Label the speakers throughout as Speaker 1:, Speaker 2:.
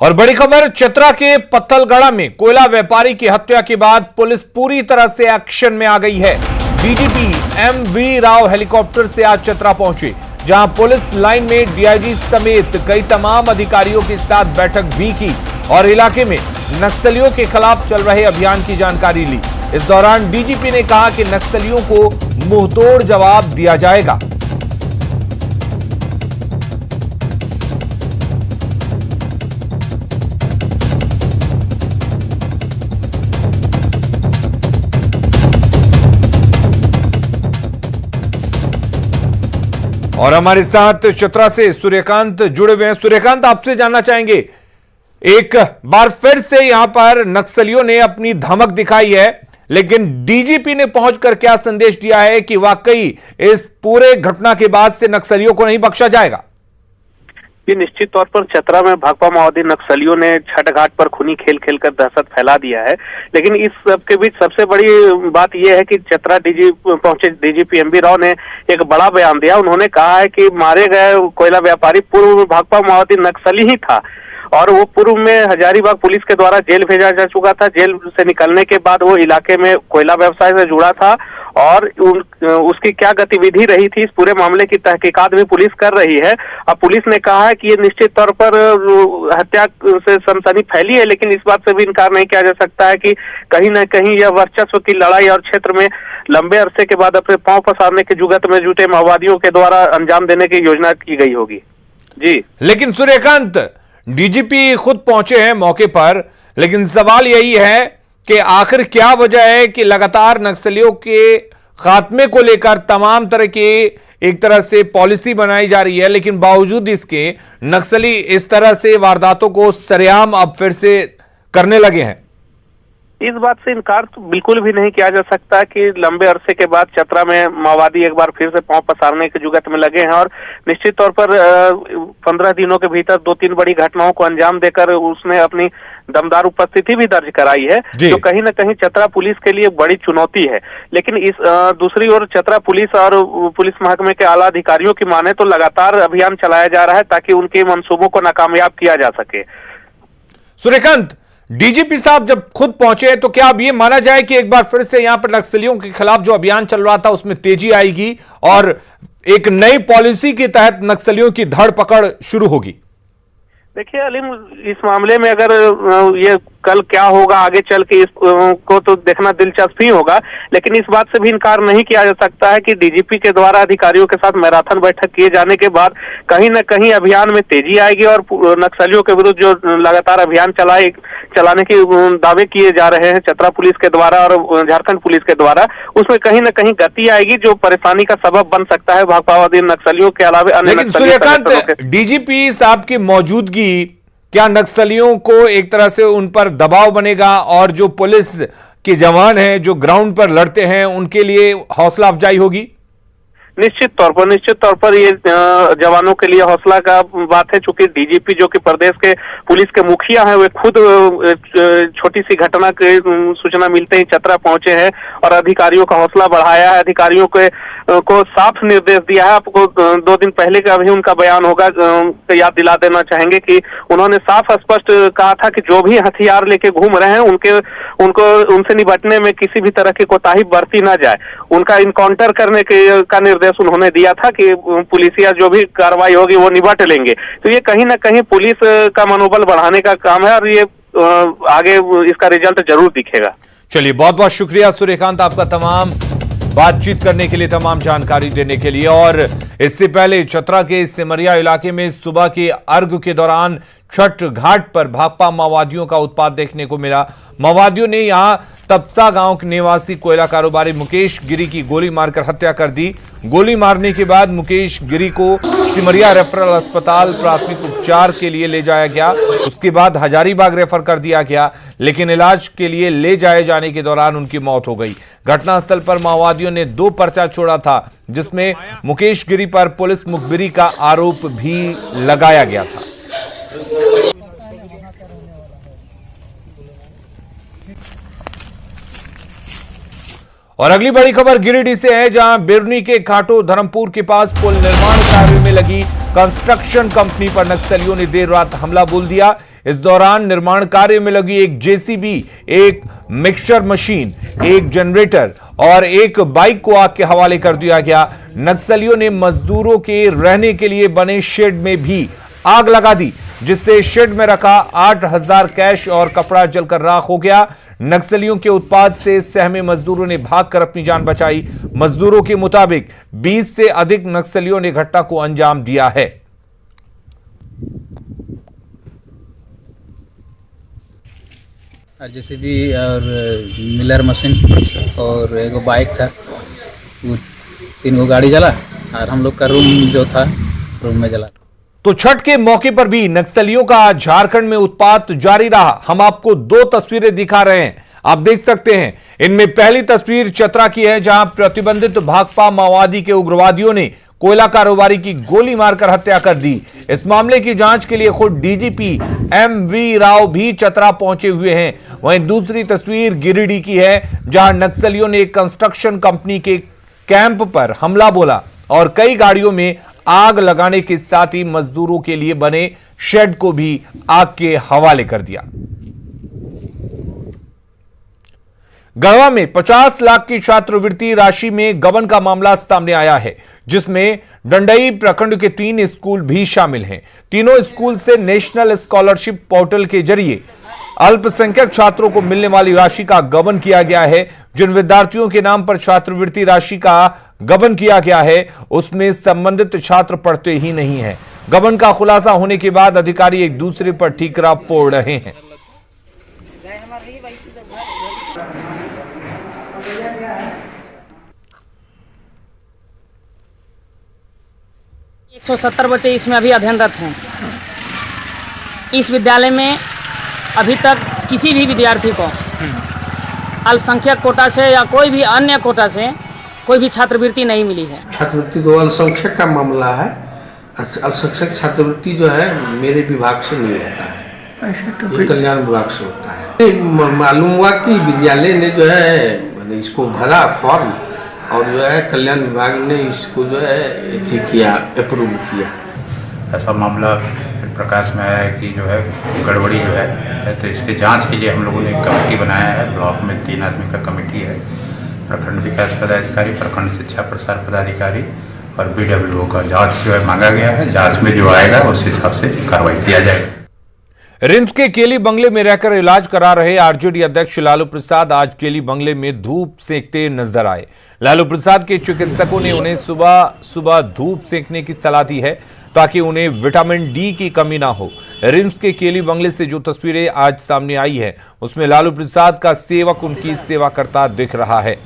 Speaker 1: और बड़ी खबर, चतरा के पत्थलगढ़ा में कोयला व्यापारी की हत्या के बाद पुलिस पूरी तरह से एक्शन में आ गई है। DGP MV. राव हेलीकॉप्टर से आज चतरा पहुंचे, जहां पुलिस लाइन में डीआईजी समेत कई तमाम अधिकारियों के साथ बैठक भी की और इलाके में नक्सलियों के खिलाफ चल रहे अभियान की जानकारी ली। इस दौरान डीजीपी ने कहा कि नक्सलियों को मुंहतोड़ जवाब दिया जाएगा। और हमारे साथ चतरा से सूर्यकांत जुड़े हुए हैं। सूर्यकांत, आपसे जानना चाहेंगे, एक बार फिर से यहां पर नक्सलियों ने अपनी धमक दिखाई है, लेकिन डीजीपी ने पहुंचकर क्या संदेश दिया है कि वाकई इस पूरे घटना के बाद से नक्सलियों को नहीं बख्शा जाएगा?
Speaker 2: ये निश्चित तौर पर चतरा में भाकपा माओवादी नक्सलियों ने छठ घाट पर खूनी खेल खेलकर दहशत फैला दिया है। लेकिन इस सब के बीच सबसे बड़ी बात यह है कि चतरा पहुंचे डीजीपी एम.वी. राव ने एक बड़ा बयान दिया। उन्होंने कहा है कि मारे गए कोयला व्यापारी पूर्व में भाकपा माओवादी नक्सली ही था और वो पूर्व में हजारीबाग पुलिस के द्वारा जेल भेजा जा चुका था। जेल से निकलने के बाद वो इलाके में कोयला व्यवसाय से जुड़ा था और उसकी क्या गतिविधि रही थी, इस पूरे मामले की तहकीकात भी पुलिस कर रही है। अब पुलिस ने कहा है कि ये निश्चित तौर पर हत्या से सनसनी फैली है, लेकिन इस बात से भी इनकार नहीं किया जा सकता है कि कहीं न कहीं यह वर्चस्व की लड़ाई और क्षेत्र में लंबे अरसे के बाद अपने पांव पसारने की जुगत में जुटे माओवादियों के द्वारा अंजाम देने की योजना की गई होगी। जी,
Speaker 1: लेकिन सूर्यकांत, डीजीपी खुद पहुंचे हैं मौके पर, लेकिन सवाल यही है कि आखिर क्या वजह है कि लगातार नक्सलियों के खात्मे को लेकर तमाम तरह की एक तरह से पॉलिसी बनाई जा रही है, लेकिन बावजूद इसके नक्सली इस तरह से वारदातों को सरेआम अब फिर से करने लगे हैं?
Speaker 2: इस बात से इनकार तो बिल्कुल भी नहीं किया जा सकता कि लंबे अरसे के बाद चतरा में माओवादी एक बार फिर से पांव पसारने की जुगत में लगे हैं और निश्चित तौर पर 15 दिनों के भीतर 2-3 बड़ी घटनाओं को अंजाम देकर उसने अपनी दमदार उपस्थिति भी दर्ज कराई है, जो कहीं न कहीं चतरा पुलिस के लिए बड़ी चुनौती है। लेकिन इस दूसरी ओर चतरा पुलिस और पुलिस महकमे के आला अधिकारियों की माने तो लगातार अभियान चलाया जा रहा है ताकि उनके मंसूबों को नाकामयाब किया जा सके।
Speaker 1: सूर्यकांत, डीजीपी साहब जब खुद पहुंचे तो क्या अब ये माना जाए कि एक बार फिर से यहां पर नक्सलियों के खिलाफ जो अभियान चल रहा था उसमें तेजी आएगी और एक नई पॉलिसी के तहत नक्सलियों की धर पकड़ शुरू होगी?
Speaker 2: देखिए अलीम, इस मामले में अगर ये कल क्या होगा आगे चल के इसको तो देखना दिलचस्प ही होगा, लेकिन इस बात से भी इनकार नहीं किया जा सकता है कि डीजीपी के द्वारा अधिकारियों के साथ मैराथन बैठक किए जाने के बाद कहीं न कहीं अभियान में तेजी आएगी और नक्सलियों के विरुद्ध जो लगातार अभियान चलाने के दावे किए जा रहे हैं चतरा पुलिस के द्वारा और झारखंड पुलिस के द्वारा, उसमें कहीं न कहीं गति आएगी जो परेशानी का सबब बन सकता है भाकपावादी नक्सलियों के अलावा अन्य।
Speaker 1: लेकिन सूर्यकांत, डीजीपी साहब की मौजूदगी क्या नक्सलियों को एक तरह से उन पर दबाव बनेगा और जो पुलिस के जवान हैं जो ग्राउंड पर लड़ते हैं उनके लिए हौसला अफजाई होगी?
Speaker 2: निश्चित तौर पर ये जवानों के लिए हौसला का बात है, चूंकि डीजीपी जो कि प्रदेश के पुलिस के मुखिया हैं, वे खुद छोटी सी घटना की सूचना मिलते ही चतरा पहुंचे हैं और अधिकारियों का हौसला बढ़ाया है। अधिकारियों को साफ निर्देश दिया है। आपको 2 दिन पहले का भी उनका बयान होगा, याद दिला देना चाहेंगे कि उन्होंने साफ स्पष्ट कहा था कि जो भी हथियार लेके घूम रहे हैं उनसे निपटने में किसी भी तरह की कोताही बरती ना जाए। उनका इनकाउंटर करने का निर्देश उन्होंने दिया था कि पुलिसिया जो भी कार्रवाई होगी वो निपट लेंगे। तो ये कहीं ना कहीं पुलिस का मनोबल बढ़ाने का काम है और ये आगे इसका रिजल्ट जरूर दिखेगा।
Speaker 1: चलिए, बहुत बहुत शुक्रिया सूर्यकांत आपका तमाम बातचीत करने के लिए, तमाम जानकारी देने के लिए। और इससे पहले चतरा के सिमरिया इलाके में सुबह के अर्घ के दौरान छठ घाट पर भाकपा माओवादियों का उत्पात देखने को मिला। माओवादियों ने यहां तपसा गांव के निवासी कोयला कारोबारी मुकेश गिरी की गोली मारकर हत्या कर दी। गोली मारने के बाद मुकेश गिरी को सिमरिया रेफरल अस्पताल प्राथमिक उपचार के लिए ले जाया गया। उसके बाद हजारीबाग रेफर कर दिया गया, लेकिन इलाज के लिए ले जाए जाने के दौरान उनकी मौत हो गई। घटनास्थल पर माओवादियों ने 2 पर्चा छोड़ा था, जिसमें मुकेश गिरी पर पुलिस मुखबिरी का आरोप भी लगाया गया था। और अगली बड़ी खबर गिरिडीह से है, जहां बिरनी के खाटो धर्मपुर के पास पुल निर्माण कार्य में लगी कंस्ट्रक्शन कंपनी पर नक्सलियों ने देर रात हमला बोल दिया। इस दौरान निर्माण कार्य में लगी एक जेसीबी, एक मिक्सचर मशीन, एक जनरेटर और एक बाइक को आग के हवाले कर दिया गया। नक्सलियों ने मजदूरों के रहने के लिए बने शेड में भी आग लगा दी, जिससे शेड में रखा 8000 कैश और कपड़ा जलकर राख हो गया। नक्सलियों के उत्पात से सहमे मजदूरों ने भागकर अपनी जान बचाई। मजदूरों के मुताबिक 20 से अधिक नक्सलियों ने घटना को अंजाम दिया है।
Speaker 3: जेसीबी और मिलर मशीन और एक बाइक था, वो 3 गाड़ी जला और हम लोग का रूम जो था रूम में जला।
Speaker 1: तो छठ के मौके पर भी नक्सलियों का झारखंड में उत्पात जारी रहा। हम आपको 2 तस्वीरें दिखा रहे हैं, आप देख सकते हैं। इनमें पहली तस्वीर चतरा की है, जहां प्रतिबंधित भाकपा माओवादी के उग्रवादियों ने कोयला कारोबारी की गोली मारकर हत्या कर दी। इस मामले की जांच के लिए खुद डीजीपी एमवी राव भी चतरा पहुंचे हुए हैं। वहीं दूसरी तस्वीर गिरिडीह की है, जहां नक्सलियों ने एक कंस्ट्रक्शन कंपनी के कैंप पर हमला बोला और कई गाड़ियों में आग लगाने के साथ ही मजदूरों के लिए बने शेड को भी आग के हवाले कर दिया। गढ़वा में 50 लाख की छात्रवृत्ति राशि में गबन का मामला सामने आया है, जिसमें डंडई प्रखंड के 3 स्कूल भी शामिल हैं। तीनों स्कूल से नेशनल स्कॉलरशिप पोर्टल के जरिए अल्पसंख्यक छात्रों को मिलने वाली राशि का गबन किया गया है। जिन विद्यार्थियों के नाम पर छात्रवृत्ति राशि का गबन किया गया है, उसमें संबंधित छात्र पढ़ते ही नहीं है। गबन का खुलासा होने के बाद अधिकारी एक दूसरे पर ठीकरा फोड़ रहे हैं।
Speaker 4: 170 बच्चे इसमें अभी अध्ययनरत हैं। इस विद्यालय में अभी तक किसी भी विद्यार्थी को अल्पसंख्यक कोटा से या कोई भी अन्य कोटा से कोई भी छात्रवृत्ति नहीं मिली है।
Speaker 5: छात्रवृत्ति तो अल्पसंख्यक का मामला है। अल्पसंख्यक छात्रवृत्ति जो है मेरे विभाग से नहीं होता है, ये कल्याण विभाग से होता है। मालूम हुआ कि विद्यालय ने जो है इसको भरा फॉर्म और जो है कल्याण विभाग ने इसको जो है किया, अप्रूव किया।
Speaker 6: ऐसा मामला प्रकाश में आया है कि जो है गड़बड़ी जो है, तो इसके जांच के लिए हम लोगों ने एक कमेटी बनाया है। ब्लॉक में 3 आदमी का कमेटी है, प्रखंड विकास पदाधिकारी, प्रखंड शिक्षा प्रसार पदाधिकारी और बीडब्ल्यूओ का जांच जो है मांगा गया है। जांच में जो आएगा उस हिसाब से कार्रवाई किया जाएगा।
Speaker 1: रिम्स के केली बंगले में रहकर इलाज करा रहे आरजेडी अध्यक्ष लालू प्रसाद आज केली बंगले में धूप सेकते नजर आए। लालू प्रसाद के चिकित्सकों ने उन्हें सुबह सुबह धूप सेकने की सलाह दी है, ताकि उन्हें विटामिन डी की कमी ना हो। रिम्स के केली बंगले से जो तस्वीरें आज सामने आई है, उसमें लालू प्रसाद का सेवक उनकी सेवा करता दिख रहा है।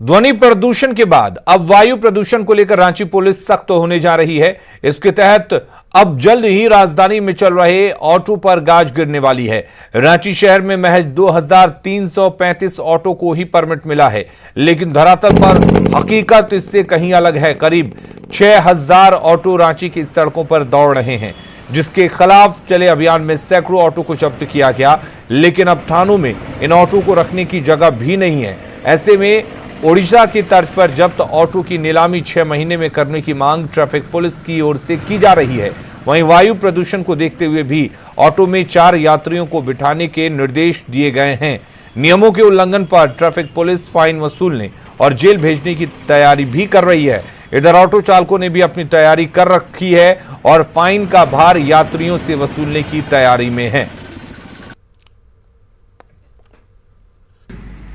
Speaker 1: ध्वनि प्रदूषण के बाद अब वायु प्रदूषण को लेकर रांची पुलिस सख्त होने जा रही है। इसके तहत अब जल्द ही राजधानी में चल रहे ऑटो पर गाज गिरने वाली है। रांची शहर में महज 2335 ऑटो को ही परमिट मिला है, लेकिन धरातल पर हकीकत इससे कहीं अलग है। करीब 6000 ऑटो रांची की सड़कों पर दौड़ रहे हैं, जिसके खिलाफ चले अभियान में सैकड़ों ऑटो को जब्त किया गया, लेकिन अब थानों में इन ऑटो को रखने की जगह भी नहीं है। ऐसे में ओडिशा की तर्ज पर जब्त ऑटो की नीलामी 6 महीने में करने की मांग ट्रैफिक पुलिस की ओर से की जा रही है। वहीं वायु प्रदूषण को देखते हुए भी ऑटो में 4 यात्रियों को बिठाने के निर्देश दिए गए हैं। नियमों के उल्लंघन पर ट्रैफिक पुलिस फाइन वसूलने और जेल भेजने की तैयारी भी कर रही है। इधर ऑटो चालकों ने भी अपनी तैयारी कर रखी है और फाइन का भार यात्रियों से वसूलने की तैयारी में है।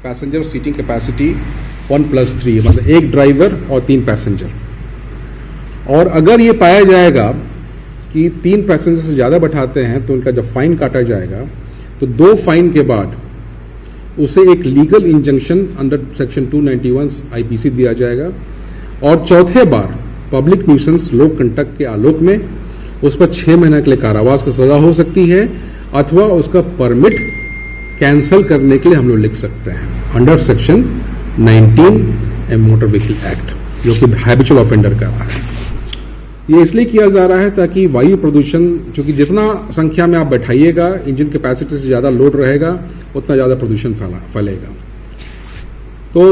Speaker 7: पैसेंजर सीटिंग कैपेसिटी 1+3, मतलब 1 ड्राइवर और 3 पैसेंजर। और अगर ये पाया जाएगा कि 3 पैसेंजर से ज्यादा बैठाते हैं तो उनका जब फाइन काटा जाएगा, तो 2 फाइन के बाद उसे एक legal injunction under section 291 IPC दिया जाएगा और चौथे बार पब्लिक न्यूसेंस लोक कंटक के आलोक में उस पर 6 महीने के लिए कारावास की सजा हो सकती है, अथवा उसका परमिट कैंसिल करने के लिए हम लोग लिख सकते हैं under section 19 motor vehicle act, जो कि हैबिचुअल ऑफेंडर का है। ये इसलिए किया जा रहा है ताकि वायु प्रदूषण, क्योंकि जितना संख्या में आप बैठाइएगा, इंजन कैपेसिटी से ज्यादा लोड रहेगा, उतना ज्यादा प्रदूषण फैलेगा। तो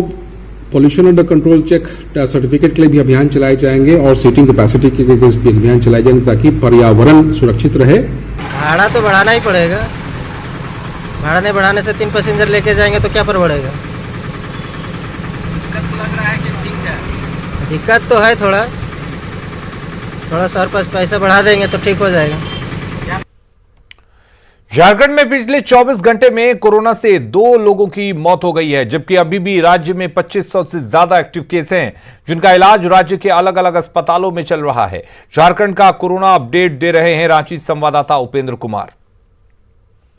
Speaker 7: pollution under control check certificate के लिए भी अभियान चलाए जाएंगे और सीटिंग कैपेसिटी के लिए भी अभियान चलाए जाएंगे ताकि पर्यावरण सुरक्षित रहे।
Speaker 8: भाड़ा तो बढ़ाना ही पड़ेगा, भाड़ा नहीं बढ़ाने से 3 पैसेंजर लेके जाएंगे तो क्या पर बढ़ेगा। दिक्कत तो है थोड़ा सा और पैसा बढ़ा देंगे तो ठीक हो जाएगा।
Speaker 1: झारखंड में पिछले 24 घंटे में कोरोना से 2 लोगों की मौत हो गई है, जबकि अभी भी राज्य में 2500 से ज्यादा एक्टिव केस हैं, जिनका इलाज राज्य के अलग अलग अस्पतालों में चल रहा है। झारखंड का कोरोना अपडेट दे रहे हैं रांची संवाददाता उपेंद्र कुमार।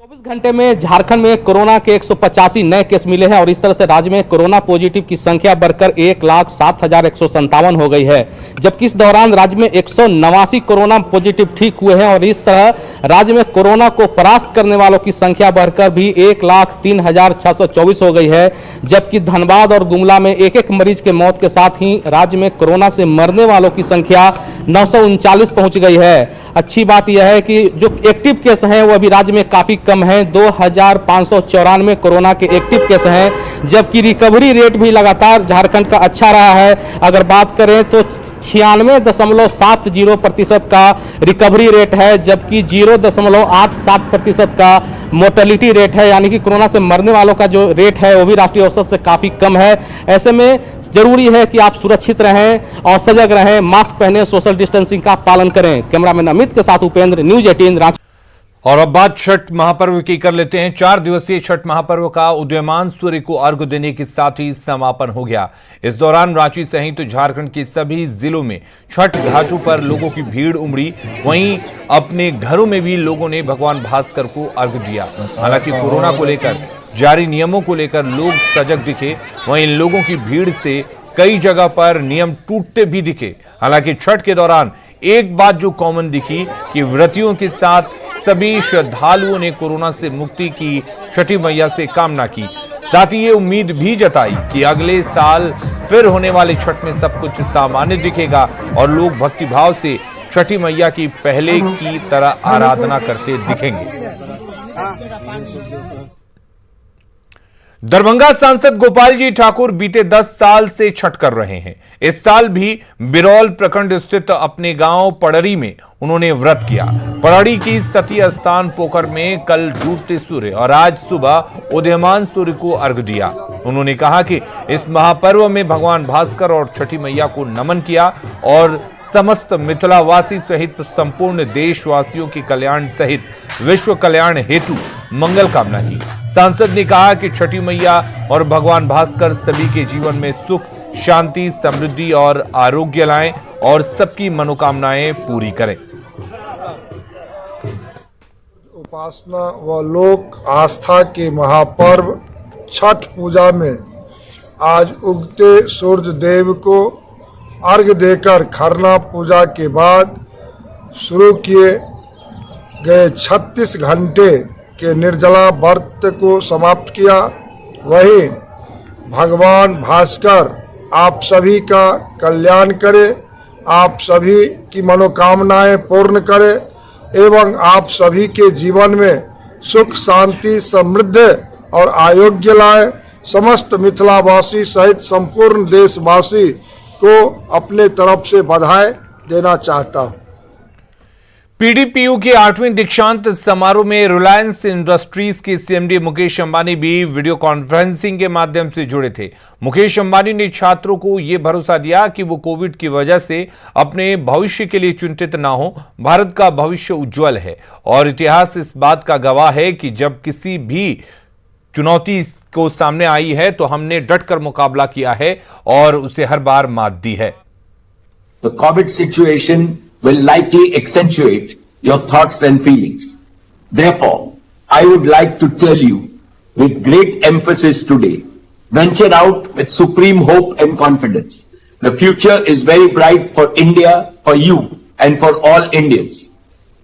Speaker 9: 24 घंटे में झारखंड में कोरोना के 185 नए केस मिले हैं और इस तरह से राज्य में कोरोना पॉजिटिव की संख्या बढ़कर 1,07,157 हो गई है, जबकि इस दौरान राज्य में 189 कोरोना पॉजिटिव ठीक हुए हैं और इस तरह राज्य में कोरोना को परास्त करने वालों की संख्या बढ़कर भी 1,03,624 हो गई है, जबकि धनबाद और गुमला में एक मरीज के मौत के साथ ही राज्य में कोरोना से मरने वालों की संख्या 939 पहुंच गई है। अच्छी बात यह है कि जो एक्टिव केस हैं वो अभी राज्य में काफी कम है, 2,594 कोरोना के एक्टिव केस हैं, जबकि रिकवरी रेट भी लगातार झारखंड का अच्छा रहा है। अगर बात करें तो 96.70% का रिकवरी रेट है, जबकि 0.87% का मोर्टेलिटी रेट है, यानी कि कोरोना से मरने वालों का जो रेट है वो भी राष्ट्रीय औसत से काफी कम है। ऐसे में जरूरी है कि आप सुरक्षित रहें और सजग रहें, मास्क पहने, सोशल डिस्टेंसिंग का पालन करें। कैमरामैन अमित के साथ उपेंद्र, न्यूज 18 रांची।
Speaker 1: और अब बात छठ महापर्व की कर लेते हैं। 4 दिवसीय छठ महापर्व का उदयमान सूर्य को अर्घ्य देने के साथ ही समापन हो गया। इस दौरान रांची सहित झारखंड के सभी जिलों में छठ घाटों पर लोगों की भीड़ उमड़ी। वहीं अपने घरों में भी लोगों ने भगवान भास्कर को अर्घ्य दिया। हालांकि कोरोना को लेकर जारी नियमों को लेकर लोग सजग दिखे, वहीं लोगों की भीड़ से कई जगह पर नियम टूटते भी दिखे। हालांकि छठ के दौरान एक बात जो कॉमन दिखी कि व्रतियों के साथ सभी श्रद्धालुओं ने कोरोना से मुक्ति की छठी मैया से कामना की। साथ ही ये उम्मीद भी जताई कि अगले साल फिर होने वाले छठ में सब कुछ सामान्य दिखेगा और लोग भक्तिभाव से छठी मैया की पहले की तरह आराधना करते दिखेंगे। दरभंगा सांसद गोपाल जी ठाकुर बीते 10 साल से छठ कर रहे हैं। इस साल भी बिरौल प्रखंड स्थित अपने गांव पड़री में उन्होंने व्रत किया। पड़री की सती स्थान पोखर में कल डूबते सूर्य और आज सुबह उदयमान सूर्य को अर्घ्य दिया। उन्होंने कहा कि इस महापर्व में भगवान भास्कर और छठी मैया को नमन किया और समस्त मिथिलावासी सहित संपूर्ण देशवासियों के कल्याण सहित विश्व कल्याण हेतु मंगल कामना की। सांसद ने कहा कि छठी मैया और भगवान भास्कर सभी के जीवन में सुख, शांति, समृद्धि और आरोग्य लाएं और सबकी मनोकामनाएं पूरी करें।
Speaker 10: उपासना व लोक आस्था के महापर्व छठ पूजा में आज उगते सूर्य देव को अर्घ्य देकर खरना पूजा के बाद शुरू किए गए 36 घंटे के निर्जला व्रत को समाप्त किया। वहीं भगवान भास्कर आप सभी का कल्याण करे, आप सभी की मनोकामनाएं पूर्ण करे एवं आप सभी के जीवन में सुख, शांति, समृद्धि और आरोग्य लाए। समस्त मिथिलावासी सहित संपूर्ण देशवासी को अपने तरफ से बधाई देना चाहता हूँ।
Speaker 1: पीडीपीयू के 8वें दीक्षांत समारोह में रिलायंस इंडस्ट्रीज के सीएमडी मुकेश अंबानी भी वीडियो कॉन्फ्रेंसिंग के माध्यम से जुड़े थे। मुकेश अंबानी ने छात्रों को यह भरोसा दिया कि वो कोविड की वजह से अपने भविष्य के लिए चिंतित ना हो। भारत का भविष्य उज्जवल है और इतिहास इस बात का गवाह है कि जब किसी भी चुनौती को सामने आई है तो हमने डटकर मुकाबला किया है और उसे हर बार मात दी है।
Speaker 11: The COVID situation will likely accentuate your thoughts and feelings. Therefore, I would like to tell you with great emphasis today, venture out with supreme hope and confidence. The future is very bright for India, for you, and for all Indians.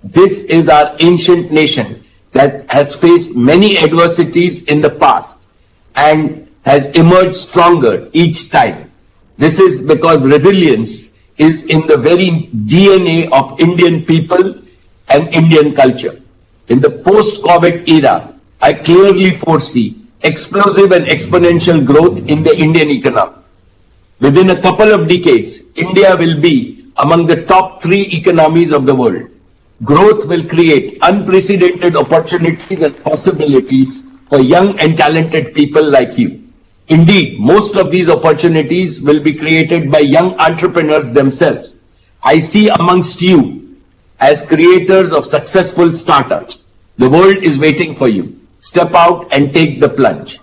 Speaker 11: This is our ancient nation that has faced many adversities in the past and has emerged stronger each time. This is because resilience is in the very DNA of Indian people and Indian culture. In the post-COVID era, I clearly foresee explosive and exponential growth in the Indian economy. Within a couple of decades, India will be among the top 3 economies of the world. Growth will create unprecedented opportunities and possibilities for young and talented people like you. Indeed, most of these opportunities will be created by young entrepreneurs themselves. I see amongst you as creators of successful startups. The world is waiting for you. Step out and take the plunge.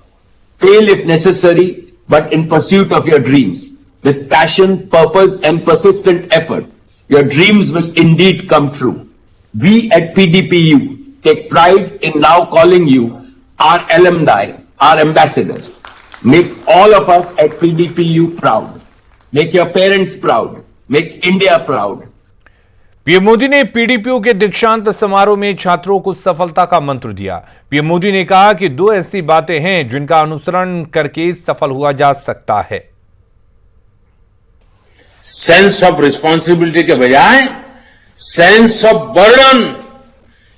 Speaker 11: Fail if necessary, but in pursuit of your dreams. With passion, purpose, and persistent effort, your dreams will indeed come true. We at PDPU take pride in now calling you our alumni, our ambassadors. Make all of us at PDPU proud. Make your parents proud. Make India proud.
Speaker 1: PM Modi ने पीडीपीयू के दीक्षांत समारोह में छात्रों को सफलता का मंत्र दिया। पीएम मोदी ने कहा कि 2 ऐसी बातें हैं जिनका अनुसरण करके सफल हुआ जा सकता है।
Speaker 12: सेंस ऑफ रिस्पॉन्सिबिलिटी के बजाय सेंस ऑफ बर्डन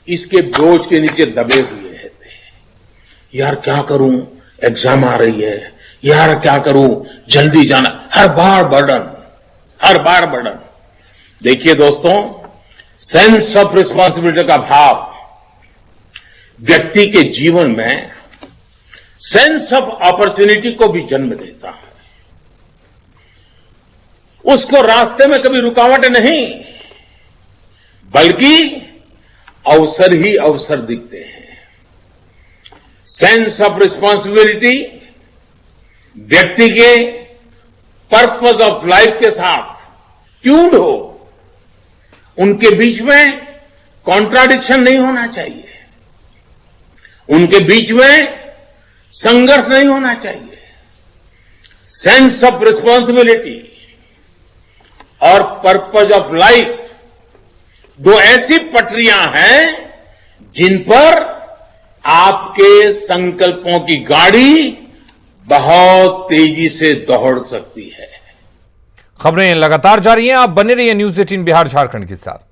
Speaker 12: इसके बोझ के नीचे दबे हुए रहते हैं। यार क्या करूं, एग्जाम आ रही है, यार क्या करूं, जल्दी जाना, हर बार बर्डन। देखिए दोस्तों, सेंस ऑफ रिस्पॉन्सिबिलिटी का भाव व्यक्ति के जीवन में सेंस ऑफ अपॉर्चुनिटी को भी जन्म देता है। उसको रास्ते में कभी रुकावट नहीं, बल्कि अवसर ही अवसर दिखते हैं। सेंस ऑफ रिस्पॉन्सिबिलिटी व्यक्ति के पर्पस ऑफ लाइफ के साथ ट्यून्ड हो, उनके बीच में कॉन्ट्राडिक्शन नहीं होना चाहिए, उनके बीच में संघर्ष नहीं होना चाहिए। सेंस ऑफ रिस्पॉन्सिबिलिटी और पर्पस ऑफ लाइफ 2 ऐसी पटरियां हैं जिन पर आपके संकल्पों की गाड़ी बहुत तेजी से दौड़ सकती है।
Speaker 1: खबरें लगातार जारी हैं, आप बने रहिए न्यूज़ 18 बिहार झारखंड के साथ।